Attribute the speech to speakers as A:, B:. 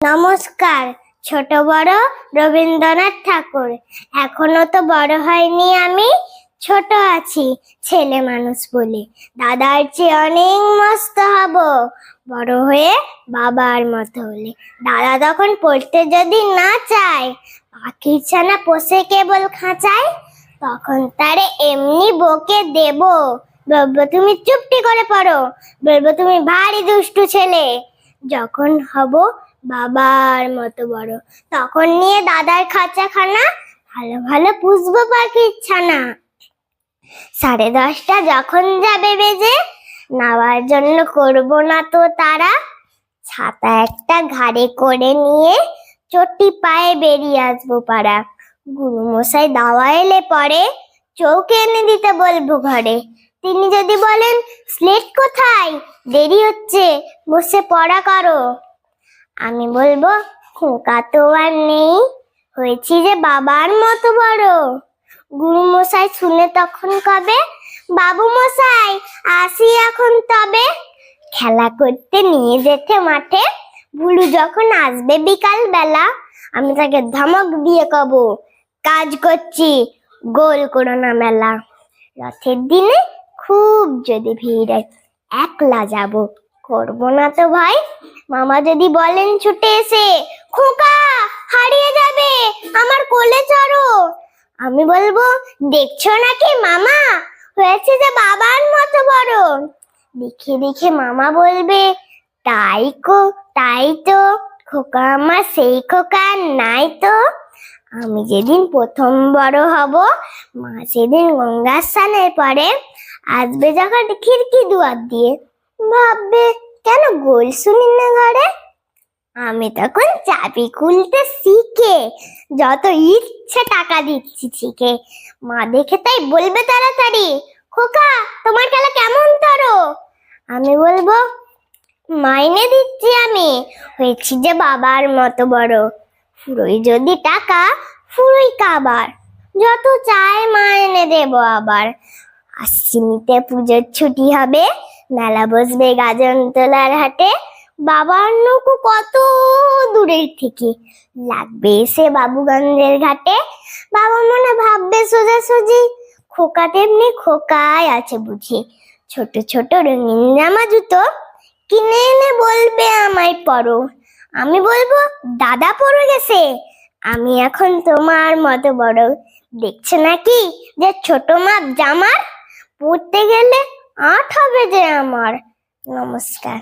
A: নমস্কার। ছোট বড় রবীন্দ্রনাথ ঠাকুর। এখনো তো বড় হয়নি, আমি ছোট আছি ছেলে মানুষ বলে। দাদার চেয়ে অনেক মস্ত হব বড় হয়ে বাবার মতো হলে। দাদা তখন পড়তে যদি না চায়, পাখির ছানা পোষে কেবল খাঁচায়, তখন তারে এমনি বকে দেব, বলবো তুমি চুপটি করে পড়ো, বলবো তুমি ভারী দুষ্টু ছেলে। যখন হব বাবার মতো বড়, তখন নিয়ে দাদার খাঁচাখানা ভালো ভালো পুষবো পাখির ছানা। 10:30 যখন যাবে বেজে, নাওয়ার জন্য করব না তো তারা। ছাতা একটা ঘাড়ে করে নিয়ে চটি পায়ে বেরিয়ে আসবো পাড়া। গুরুমশাই দাওয়া এলে পরে চৌকি এনে দিতে বলবো ঘরে। তিনি যদি বলেন স্লেট কোথায়, দেরি হচ্ছে বসে পড়া করো, আমি বলবো খোকা তো আর নেই, হয়েছি যে বাবার মতো বড়। গুরুমশাই শুনে তখন কবে, বাবু মশাই আসি এখন তবে। খেলা করতে নিয়ে যেতে মাঠে, ভুলু যখন আসবে বিকাল বেলা, আমি তাকে ধমক দিয়ে কব, কাজ করছি গোল করো না মেলা। রথের দিনে খুব যদি ভিড় হয়, একলা যাব, করবো না তো ভাই। মামা যদি বলেন ছুটে এসে, খোকা হারিয়ে যাবে আমার কোলে চড়ো, আমি বলবো দেখছো নাকি মামা, হয়েছে যে বাবার মতো বড়। দেখে দেখে মামা বলবে, তাই তো, খোকা আমার সেই খোকা নাই তো। আমি যেদিন প্রথম বড় হব, মা সেদিন গঙ্গার স্নানের পরে আসবে যখন খিড়কি দুয়ার দিয়ে, ভাববে কেন গোল শুনি না ঘরে। আমি তখন চাবি খুলতে শিখে যত ইচ্ছে টাকা দিচ্ছি শিখে। মা দেখে তাই বলবে তাড়াতাড়ি, খোকা তোমার খেলা কেমন তরো, আমি বলবো মাইনে দিচ্ছি আমি, হয়েছি যে বাবার মতো বড়। ফুরোই যদি টাকা ফুরোই কাবার, যত চায় মাইনে দেব আবার। আশ্বিনীতে পুজোর ছুটি হবে, মেলা বসবে গাজনতলার হাটে। বাবার নৌকো কত দূরের থেকে লাগবে এসে বাবুগঞ্জের ঘাটে। বাবা মনে ভাববে সোজাসুজি, খোকা তেমনি খোকাই আছে বুঝি। ছোট ছোট রঙিন জামা জুতো কিনে এনে বলবে আমায় পরো, আমি বলবো দাদা পরে গেছে, আমি এখন তোমার মতো বড়। দেখছো নাকি যে ছোট মাপ জামার, পড়তে গেলে 8 হবে যে আমার। নমস্কার।